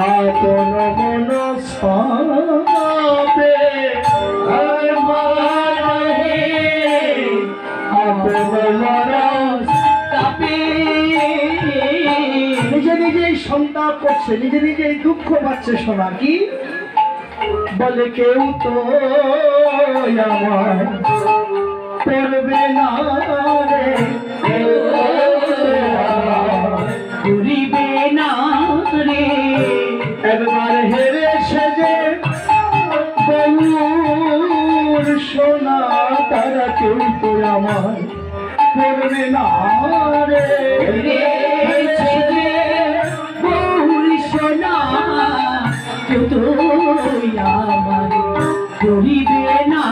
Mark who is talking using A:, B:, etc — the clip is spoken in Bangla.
A: আপন মন সাবে নিজে নিজেই সন্তাপ করছে, নিজে নিজেই দুঃখ পাচ্ছে। শোনা কি বলে কেউ তো আমার করবে না রে,
B: ঘুরিবে না রে।
A: একবার হেরে সেজে বহুর সোনা তারা কেউ তো আমার করবে না রে।
B: বহুর সোনা কেউ তো আমার ঘুরিবে না